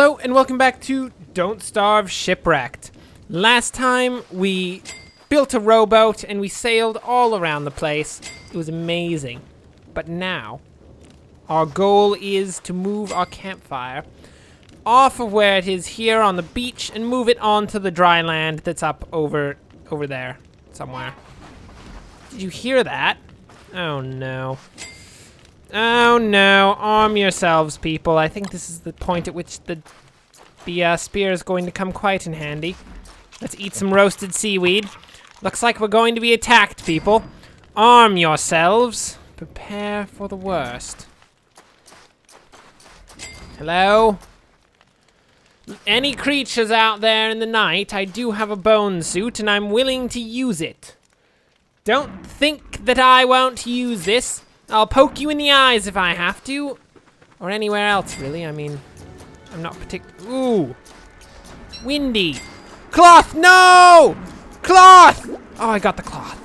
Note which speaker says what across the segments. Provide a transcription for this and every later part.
Speaker 1: Hello and welcome back to Don't Starve Shipwrecked. Last time we built a rowboat and we sailed all around the place. It was amazing. But now, our goal is to move our campfire off of where it is here on the beach and move it onto the dry land that's up over there somewhere. Did you hear that? Oh no. Oh no, arm yourselves, people. I think this is the point at which the spear is going to come quite in handy. Let's eat some roasted seaweed. Looks like we're going to be attacked, people. Arm yourselves. Prepare for the worst. Hello? Any creatures out there in the night, I do have a bone suit and I'm willing to use it. Don't think that I won't use this. I'll poke you in the eyes if I have to. Or anywhere else, really. I mean, I'm not Ooh. Windy. Cloth, no! Cloth! Oh, I got the cloth.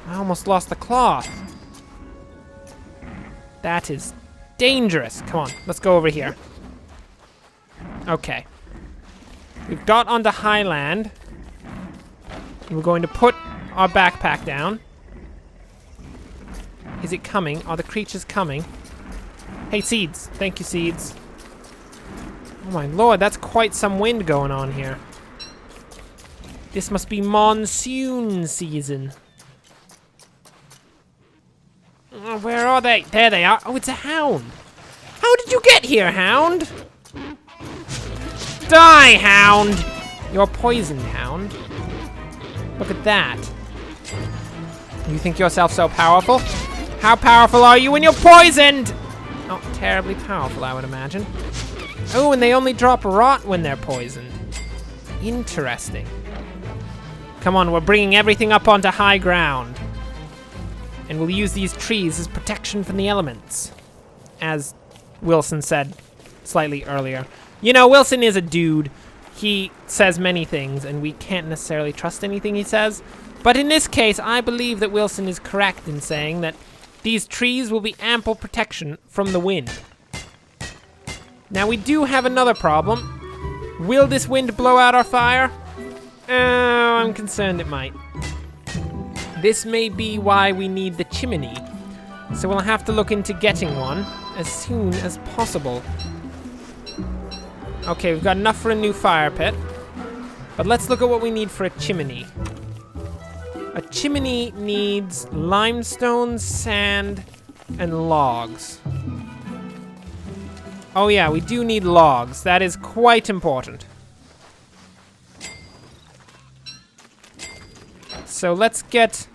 Speaker 1: I almost lost the cloth. That is dangerous. Come on, let's go over here. Okay. We've got onto high land. We're going to put our backpack down. Is it coming? Are the creatures coming? Hey, seeds. Thank you, seeds. Oh my lord, that's quite some wind going on here. This must be monsoon season. Oh, where are they? There they are. Oh, it's a hound. How did you get here, hound? Die, hound! You're poisoned, hound. Look at that. You think yourself so powerful? How powerful are you when you're poisoned? Not terribly powerful, I would imagine. Oh, and they only drop rot when they're poisoned. Interesting. Come on, we're bringing everything up onto high ground. And we'll use these trees as protection from the elements. As Wilson said slightly earlier. You know, Wilson is a dude. He says many things, and we can't necessarily trust anything he says. But in this case, I believe that Wilson is correct in saying that these trees will be ample protection from the wind. Now, we do have another problem. Will this wind blow out our fire? Oh, I'm concerned it might. This may be why we need the chimney. So we'll have to look into getting one as soon as possible. Okay, we've got enough for a new fire pit. But let's look at what we need for a chimney. A chimney needs limestone, sand, and logs. Oh yeah, we do need logs. That is quite important. So let's get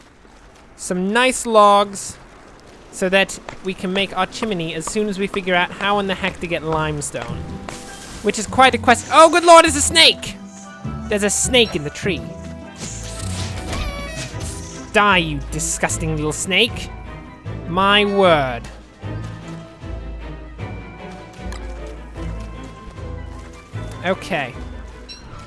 Speaker 1: some nice logs so that we can make our chimney as soon as we figure out how in the heck to get limestone. Which is quite a question. Oh, good lord, there's a snake! There's a snake in the tree. Die, you disgusting little snake. My word. Okay.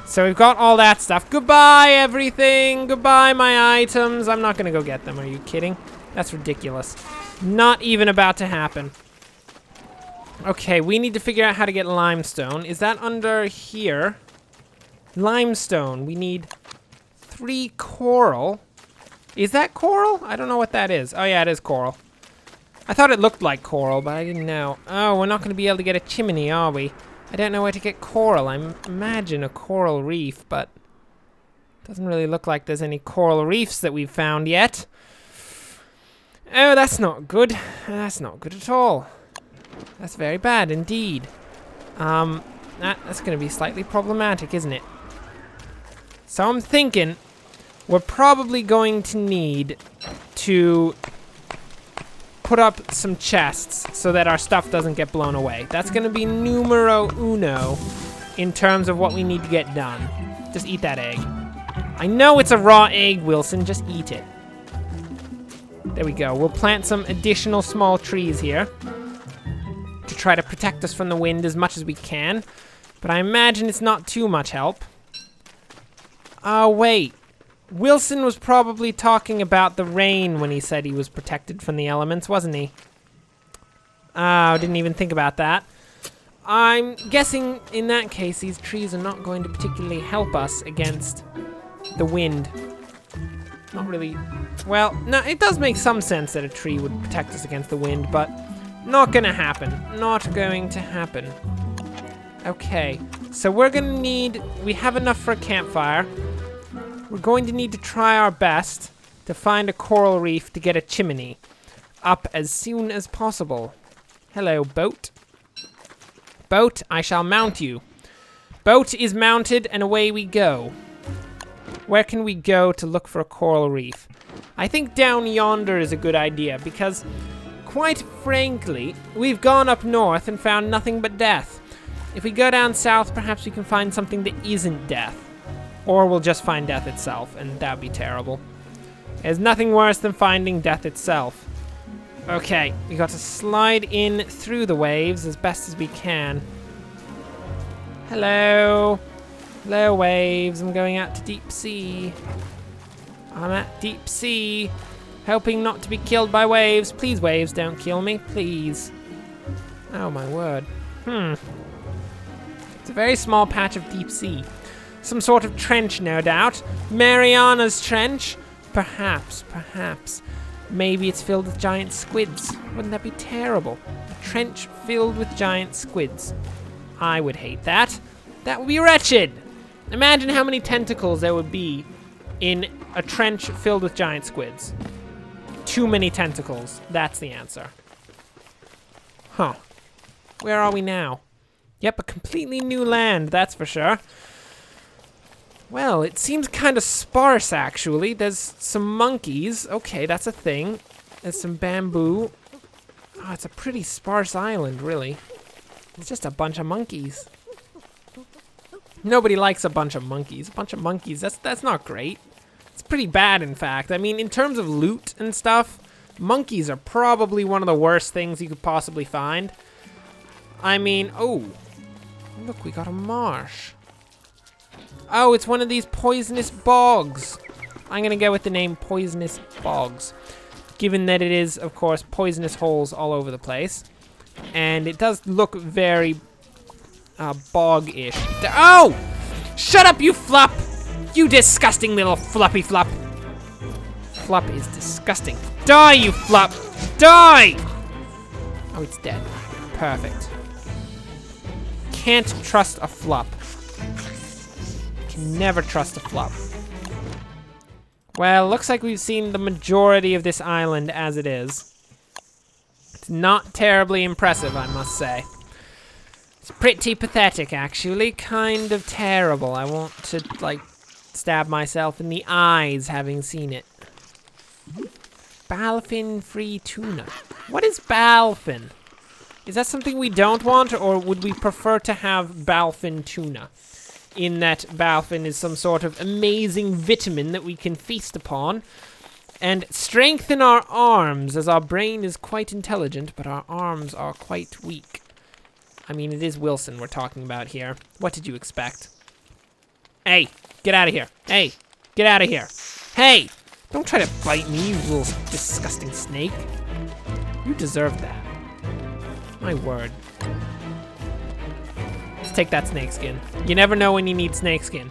Speaker 1: So we've got all that stuff. Goodbye, everything. Goodbye, my items. I'm not gonna go get them. Are you kidding? That's ridiculous. Not even about to happen. Okay, we need to figure out how to get limestone. Is that under here? Limestone. We need 3 coral. Is that coral? I don't know what that is. Oh yeah, it is coral. I thought it looked like coral, but I didn't know. Oh, we're not going to be able to get a chimney, are we? I don't know where to get coral. I imagine a coral reef, but it doesn't really look like there's any coral reefs that we've found yet. Oh, that's not good. That's not good at all. That's very bad indeed. That's going to be slightly problematic, isn't it? So I'm thinking we're probably going to need to put up some chests so that our stuff doesn't get blown away. That's going to be numero uno in terms of what we need to get done. Just eat that egg. I know it's a raw egg, Wilson. Just eat it. There we go. We'll plant some additional small trees here to try to protect us from the wind as much as we can. But I imagine it's not too much help. Oh, wait. Wilson was probably talking about the rain when he said he was protected from the elements, wasn't he? Oh, didn't even think about that. I'm guessing in that case these trees are not going to particularly help us against the wind. Not really. Well, no, it does make some sense that a tree would protect us against the wind, but not gonna happen. Not going to happen. Okay, so we're gonna need, we have enough for a campfire. We're going to need to try our best to find a coral reef to get a chimney up as soon as possible. Hello, boat. Boat, I shall mount you. Boat is mounted and away we go. Where can we go to look for a coral reef? I think down yonder is a good idea because, quite frankly, we've gone up north and found nothing but death. If we go down south, perhaps we can find something that isn't death. Or we'll just find death itself, and that'd be terrible. There's nothing worse than finding death itself. Okay, we got to slide in through the waves as best as we can. Hello. Hello, waves. I'm going out to deep sea. I'm at deep sea, hoping not to be killed by waves. Please, waves, don't kill me, please. Oh, my word. It's a very small patch of deep sea. Some sort of trench, no doubt. Mariana's Trench? Perhaps, perhaps. Maybe it's filled with giant squids. Wouldn't that be terrible? A trench filled with giant squids. I would hate that. That would be wretched. Imagine how many tentacles there would be in a trench filled with giant squids. Too many tentacles. That's the answer. Huh. Where are we now? Yep, a completely new land, that's for sure. Well, it seems kind of sparse, actually. There's some monkeys. Okay, that's a thing. There's some bamboo. Oh, it's a pretty sparse island, really. It's just a bunch of monkeys. Nobody likes a bunch of monkeys. A bunch of monkeys, that's not great. It's pretty bad, in fact. I mean, in terms of loot and stuff, monkeys are probably one of the worst things you could possibly find. I mean, oh. Look, we got a marsh. Oh, it's one of these poisonous bogs. I'm gonna go with the name Poisonous Bogs, given that it is, of course, poisonous holes all over the place. And it does look very bog-ish. Oh! Shut up, you flop! You disgusting little floppy flop. Flop is disgusting. Die, you flop! Die! Oh, it's dead. Perfect. Can't trust a flop. Can never trust a flop. Well, looks like we've seen the majority of this island as it is. It's not terribly impressive, I must say. It's pretty pathetic, actually. Kind of terrible. I want to, like, stab myself in the eyes having seen it. Balfin-free tuna. What is balfin? Is that something we don't want, or would we prefer to have balfin tuna? In that balfin is some sort of amazing vitamin that we can feast upon and strengthen our arms, as our brain is quite intelligent, but our arms are quite weak. I mean, it is Wilson we're talking about here. What did you expect? Hey, get out of here. Hey, get out of here. Hey, don't try to bite me, you little disgusting snake. You deserve that. My word. Let's take that snakeskin. You never know when you need snakeskin.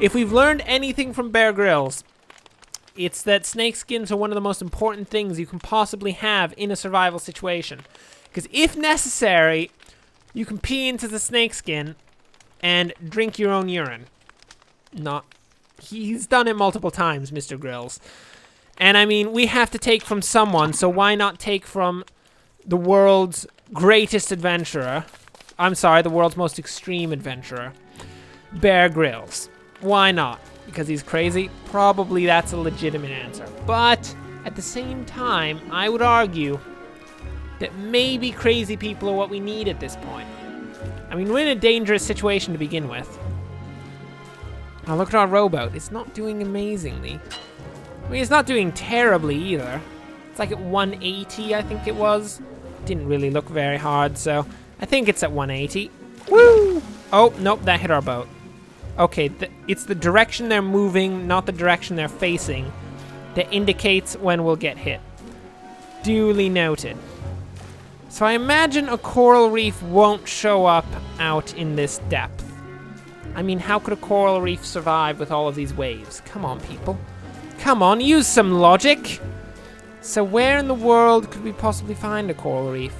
Speaker 1: If we've learned anything from Bear Grylls, it's that snakeskins are one of the most important things you can possibly have in a survival situation. Because if necessary, you can pee into the snakeskin and drink your own urine. He's done it multiple times, Mr. Grylls. And I mean, we have to take from someone, so why not take from the world's greatest adventurer? I'm sorry, the world's most extreme adventurer, Bear Grylls. Why not? Because he's crazy? Probably that's a legitimate answer. But at the same time, I would argue that maybe crazy people are what we need at this point. I mean, we're in a dangerous situation to begin with. Now look at our rowboat. It's not doing amazingly. I mean, it's not doing terribly either. It's like at 180, I think it was. Didn't really look very hard, so I think it's at 180. Woo! Oh, nope, that hit our boat. Okay, it's the direction they're moving, not the direction they're facing, that indicates when we'll get hit. Duly noted. So I imagine a coral reef won't show up out in this depth. I mean, how could a coral reef survive with all of these waves? Come on, people. Come on, use some logic. So where in the world could we possibly find a coral reef?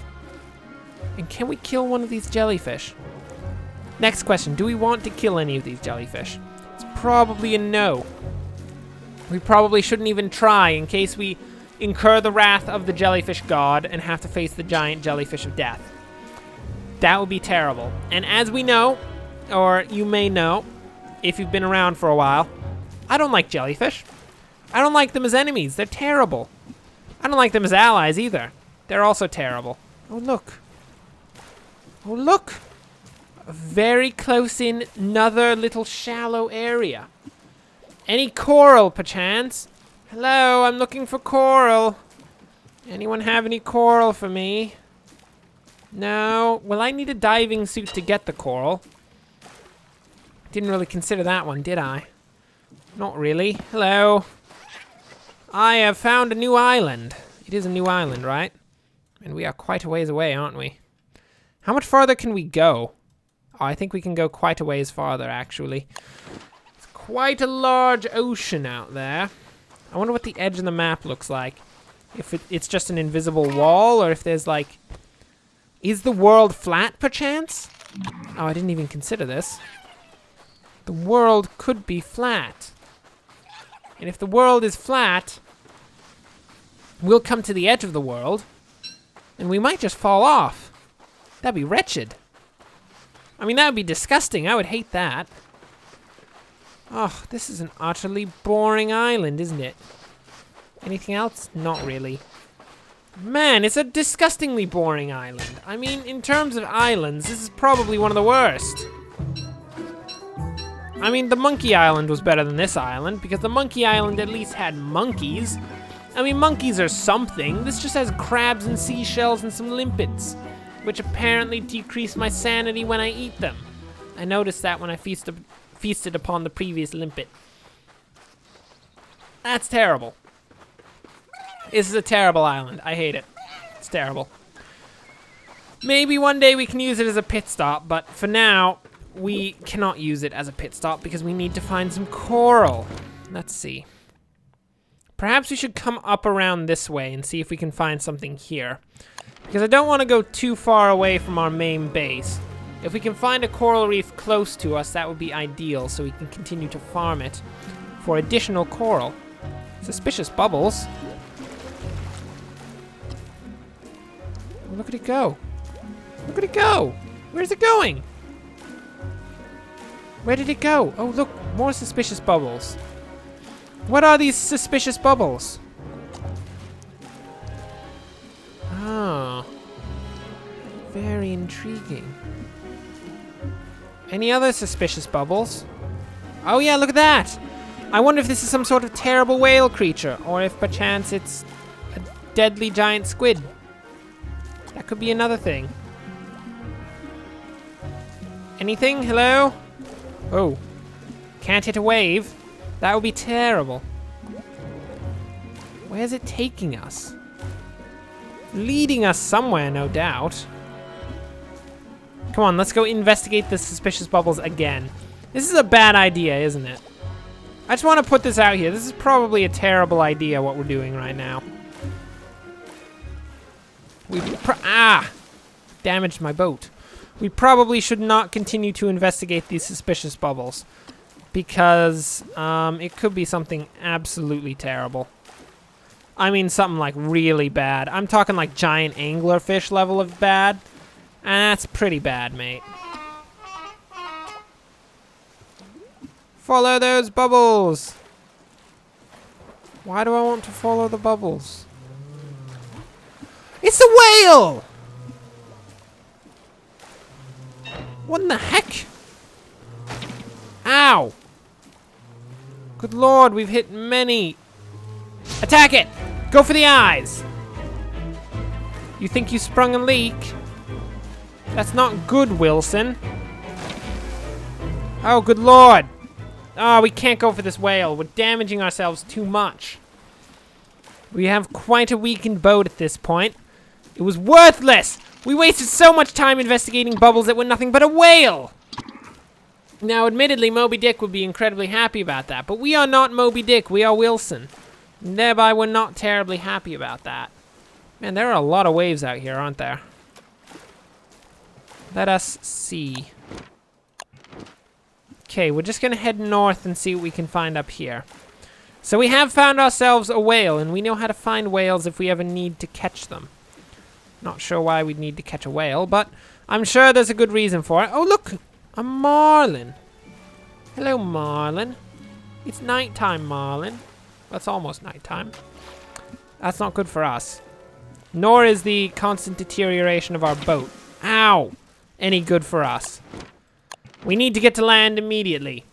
Speaker 1: And can we kill one of these jellyfish? Next question, do we want to kill any of these jellyfish? It's probably a no. We probably shouldn't even try in case we incur the wrath of the jellyfish god and have to face the giant jellyfish of death. That would be terrible. And as we know, or you may know, if you've been around for a while, I don't like jellyfish. I don't like them as enemies. They're terrible. I don't like them as allies either. They're also terrible. Oh, look. Oh, look. Very close in another little shallow area. Any coral, perchance? Hello, I'm looking for coral. Anyone have any coral for me? No. Well, I need a diving suit to get the coral. Didn't really consider that one, did I? Not really. Hello. I have found a new island. It is a new island, right? And we are quite a ways away, aren't we? How much farther can we go? Oh, I think we can go quite a ways farther, actually. It's quite a large ocean out there. I wonder what the edge of the map looks like. If it's just an invisible wall, or if there's like... Is the world flat, perchance? Oh, I didn't even consider this. The world could be flat. And if the world is flat, we'll come to the edge of the world, and we might just fall off. That'd be wretched. I mean, that would be disgusting. I would hate that. Oh, this is an utterly boring island, isn't it? Anything else? Not really. Man, it's a disgustingly boring island. I mean, in terms of islands, this is probably one of the worst. I mean, the Monkey Island was better than this island, because the Monkey Island at least had monkeys. I mean, monkeys are something. This just has crabs and seashells and some limpets, which apparently decrease my sanity when I eat them. I noticed that when I feasted upon the previous limpet. That's terrible. This is a terrible island. I hate it. It's terrible. Maybe one day we can use it as a pit stop, but for now, we cannot use it as a pit stop because we need to find some coral. Let's see. Perhaps we should come up around this way and see if we can find something here. Because I don't want to go too far away from our main base. If we can find a coral reef close to us, that would be ideal, so we can continue to farm it for additional coral. Suspicious bubbles. Oh, look at it go. Look at it go. Where's it going? Where did it go? Oh, look, more suspicious bubbles. What are these suspicious bubbles? Oh. Very intriguing. Any other suspicious bubbles? Oh yeah, look at that! I wonder if this is some sort of terrible whale creature, or if perchance it's a deadly giant squid. That could be another thing. Anything? Hello? Oh. Can't hit a wave? That would be terrible. Where's it taking us? Leading us somewhere, no doubt. Come on, let's go investigate the suspicious bubbles again. This is a bad idea, isn't it? I just want to put this out here. This is probably a terrible idea, what we're doing right now. Damaged my boat. We probably should not continue to investigate these suspicious bubbles, because it could be something absolutely terrible. I mean, something like really bad. I'm talking like giant anglerfish level of bad, and that's pretty bad, mate. Follow those bubbles. Why do I want to follow the bubbles? It's a whale! What in the heck? Ow! Good lord, we've hit many. Attack it! Go for the eyes! You think you sprung a leak? That's not good, Wilson. Oh, good lord! Oh, we can't go for this whale. We're damaging ourselves too much. We have quite a weakened boat at this point. It was worthless! We wasted so much time investigating bubbles that were nothing but a whale! Now, admittedly, Moby Dick would be incredibly happy about that, but we are not Moby Dick, we are Wilson. And thereby, we're not terribly happy about that. Man, there are a lot of waves out here, aren't there? Let us see. Okay, we're just gonna head north and see what we can find up here. So we have found ourselves a whale, and we know how to find whales if we ever need to catch them. Not sure why we'd need to catch a whale, but I'm sure there's a good reason for it. Oh, look! A marlin. Hello, marlin. It's nighttime, marlin. That's almost nighttime. That's not good for us. Nor is the constant deterioration of our boat. Ow! Any good for us. We need to get to land immediately.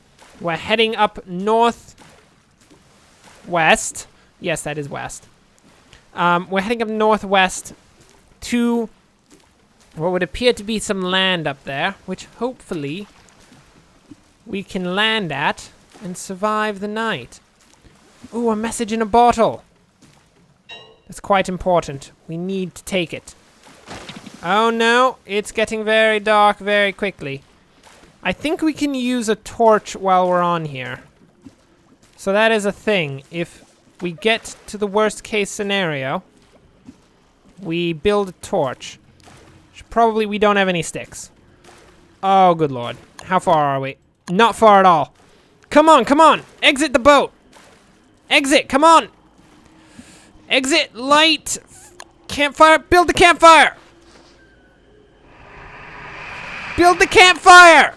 Speaker 1: We're heading up northwest. Yes, that is west. We're heading up northwest to what would appear to be some land up there, which hopefully we can land at and survive the night. Ooh, a message in a bottle. That's quite important. We need to take it. Oh no, it's getting very dark very quickly. I think we can use a torch while we're on here. So that is a thing. If we get to the worst case scenario, we build a torch. Probably we don't have any sticks. Oh, good lord. How far are we? Not far at all. Come on, come on! Exit the boat! Exit, come on! Exit, light, campfire, build the campfire! Build the campfire!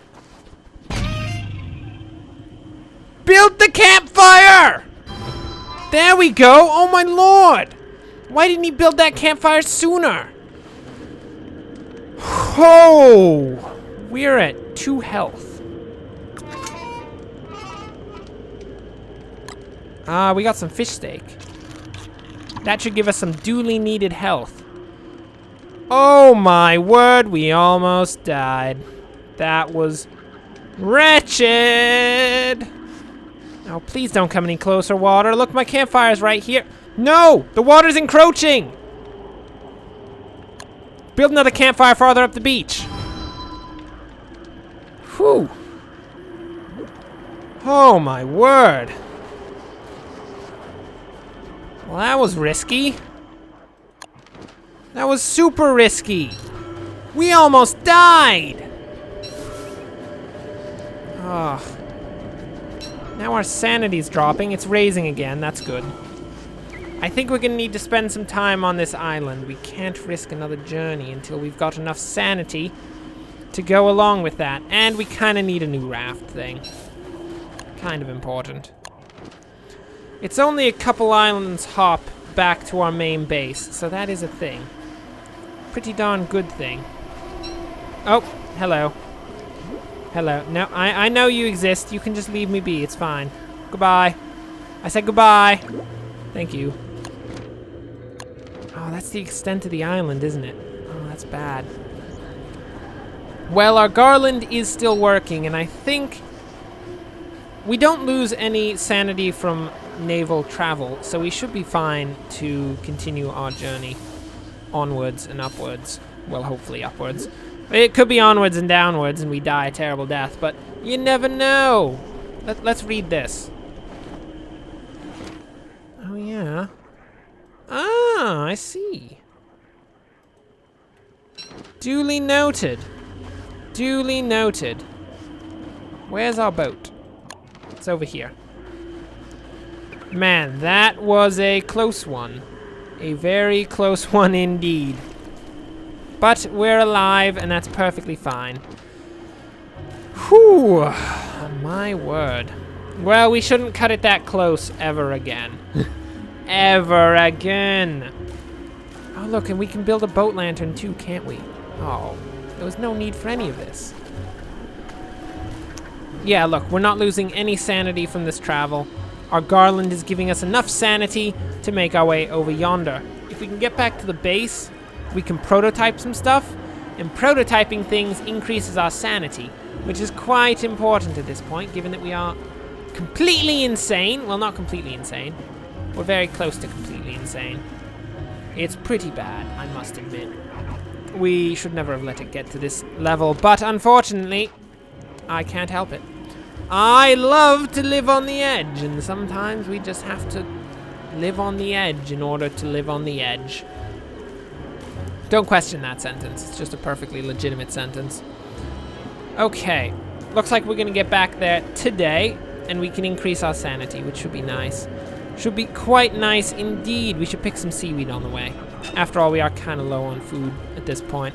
Speaker 1: Build the campfire! There we go! Oh my lord! Why didn't he build that campfire sooner? Oh! We're at 2 health. We got some fish steak. That should give us some duly needed health. Oh my word, we almost died. That was wretched. Oh, please don't come any closer, water. Look, my campfire's right here. No! The water's encroaching! Build another campfire farther up the beach. Whew. Oh my word. Well, that was risky. That was super risky. We almost died. Ugh. Now our sanity's dropping. It's raising again. That's good. I think we're gonna need to spend some time on this island. We can't risk another journey until we've got enough sanity to go along with that. And we kind of need a new raft thing. Kind of important. It's only a couple islands hop back to our main base, so that is a thing. Pretty darn good thing. Oh, hello. Hello. No, I know you exist. You can just leave me be. It's fine. Goodbye. I said goodbye. Thank you. Oh, that's the extent of the island, isn't it? Oh, that's bad. Well, our garland is still working, and I think we don't lose any sanity from naval travel, so we should be fine to continue our journey onwards and upwards. Well, hopefully upwards. It could be onwards and downwards and we die a terrible death, but you never know. Let's read this. Oh, yeah. Ah, I see. Duly noted. Duly noted. Where's our boat? It's over here. Man, that was a close one. A very close one indeed. But we're alive, and that's perfectly fine. Whew. My word. Well, we shouldn't cut it that close ever again. Ever again. Oh, look, and we can build a boat lantern too, can't we? Oh, there was no need for any of this. Yeah, look, we're not losing any sanity from this travel. Our garland is giving us enough sanity to make our way over yonder. If we can get back to the base, we can prototype some stuff, and prototyping things increases our sanity, which is quite important at this point, given that we are completely insane. Well, not completely insane. We're very close to completely insane. It's pretty bad, I must admit. We should never have let it get to this level, but unfortunately, I can't help it. I love to live on the edge, and sometimes we just have to live on the edge in order to live on the edge. Don't question that sentence. It's just a perfectly legitimate sentence. Okay. Looks like we're going to get back there today, and we can increase our sanity, which should be nice. Should be quite nice indeed. We should pick some seaweed on the way. After all, we are kind of low on food at this point.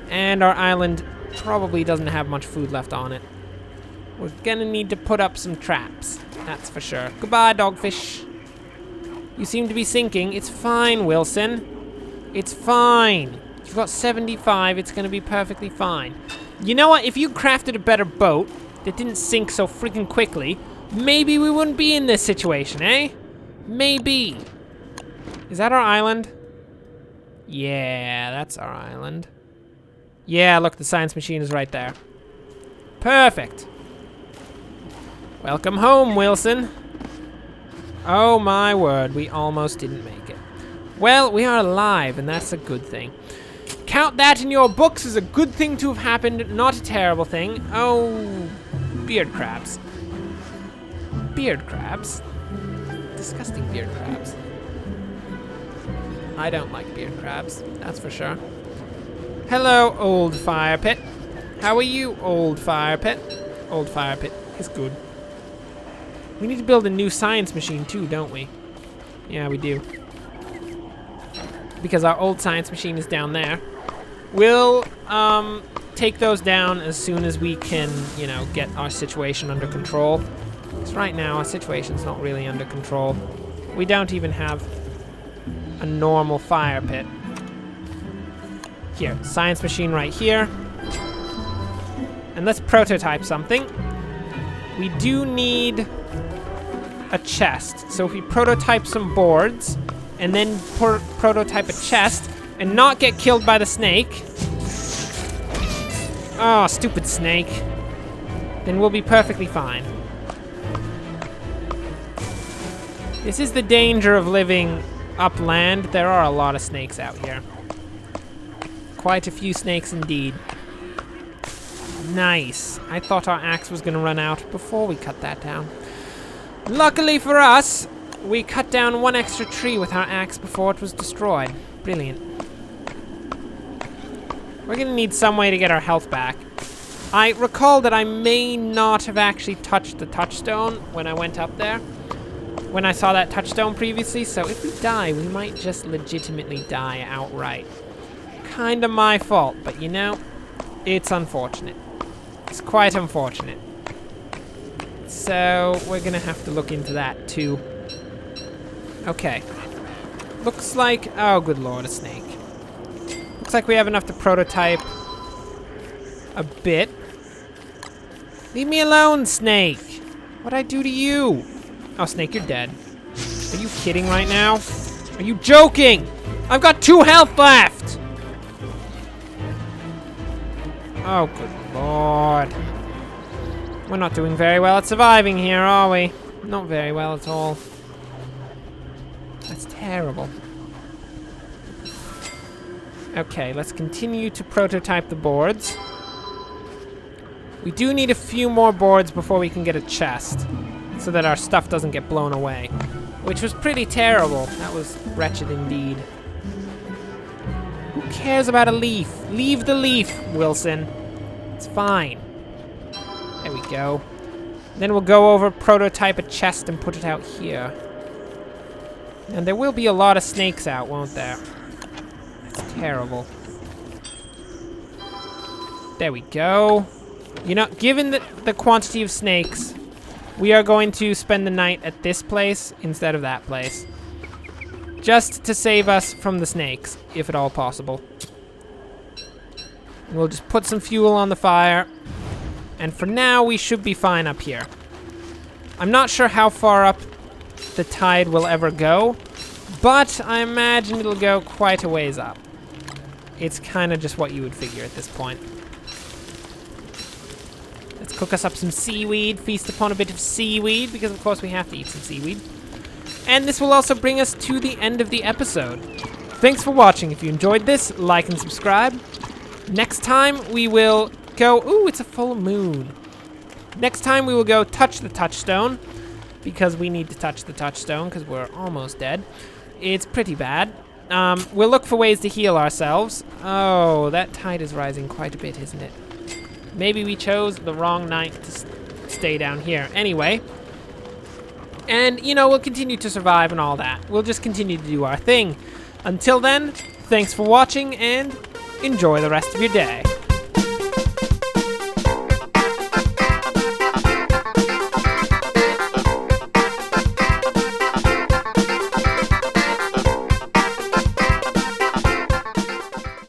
Speaker 1: And our island probably doesn't have much food left on it. We're gonna need to put up some traps. That's for sure. Goodbye, dogfish. You seem to be sinking. It's fine, Wilson. It's fine. You've got 75. It's gonna be perfectly fine. You know what? If you crafted a better boat that didn't sink so freaking quickly, maybe we wouldn't be in this situation, eh? Maybe. Is that our island? Yeah, that's our island. Yeah, look, the science machine is right there. Perfect. Welcome home, Wilson. Oh my word, we almost didn't make it. Well, we are alive, and that's a good thing. Count that in your books as a good thing to have happened, not a terrible thing. Oh, beard crabs. Beard crabs? Disgusting beard crabs. I don't like beard crabs, that's for sure. Hello, old fire pit. How are you, old fire pit? Old fire pit is good. We need to build a new science machine too, don't we? Yeah, we do. Because our old science machine is down there. We'll take those down as soon as we can, you know, get our situation under control. Because right now our situation's not really under control. We don't even have a normal fire pit. Here, science machine right here. And let's prototype something. We do need a chest. So if we prototype some boards and then prototype a chest and not get killed by the snake. Oh, stupid snake. Then we'll be perfectly fine. This is the danger of living upland. There are a lot of snakes out here. Quite a few snakes indeed. Nice. I thought our axe was going to run out before we cut that down. Luckily for us, we cut down one extra tree with our axe before it was destroyed. Brilliant. We're going to need some way to get our health back. I recall that I may not have actually touched the touchstone when I went up there. When I saw that touchstone previously, so if we die, we might just legitimately die outright. Kinda my fault, but you know, it's unfortunate. It's quite unfortunate. So, we're gonna have to look into that too. Okay. Looks like, oh good lord, a snake. Looks like we have enough to prototype a bit. Leave me alone, snake. What'd I do to you? Oh, snake, you're dead. Are you kidding right now? Are you joking? I've got 2 health left! Oh, good lord. We're not doing very well at surviving here, are we? Not very well at all. That's terrible. Okay, let's continue to prototype the boards. We do need a few more boards before we can get a chest, so that our stuff doesn't get blown away. Which was pretty terrible. That was wretched indeed. Who cares about a leaf? Leave the leaf, Wilson. It's fine. There we go. Then we'll go over, prototype a chest, and put it out here. And there will be a lot of snakes out, won't there? That's terrible. There we go. You know, given the quantity of snakes, we are going to spend the night at this place instead of that place. Just to save us from the snakes, if at all possible. And we'll just put some fuel on the fire. And for now, we should be fine up here. I'm not sure how far up the tide will ever go, but I imagine it'll go quite a ways up. It's kind of just what you would figure at this point. Let's cook us up some seaweed, feast upon a bit of seaweed, because of course we have to eat some seaweed. And this will also bring us to the end of the episode. Thanks for watching. If you enjoyed this, like and subscribe. Next time we will go... Ooh, it's a full moon. Next time we will go touch the touchstone, because we need to touch the touchstone because we're almost dead. It's pretty bad. We'll look for ways to heal ourselves. Oh, that tide is rising quite a bit, isn't it? Maybe we chose the wrong night to stay down here. Anyway. And, you know, we'll continue to survive and all that. We'll just continue to do our thing. Until then, thanks for watching and enjoy the rest of your day.